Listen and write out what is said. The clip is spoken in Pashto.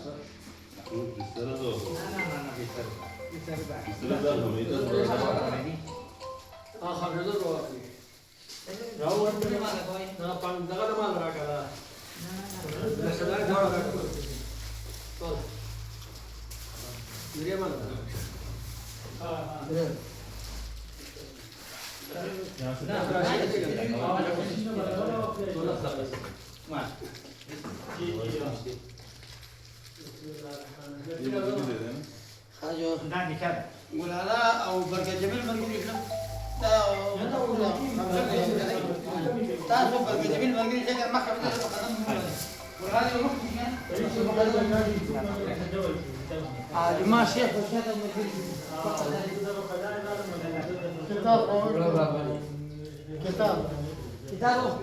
المفروض بالسنة ده أنا بالسربع بالسنة ده هم خرجت الرواتب هو انت ما بندقنا ما لك هذا بس لا جواب طول يريد ما نادي كذا ولا لا او بركه جميل مرقدي شنو؟ تعرفوا بركه جميل مرقدي شكل مكه وهذه ما شيخ وشهاده كتاب كتابه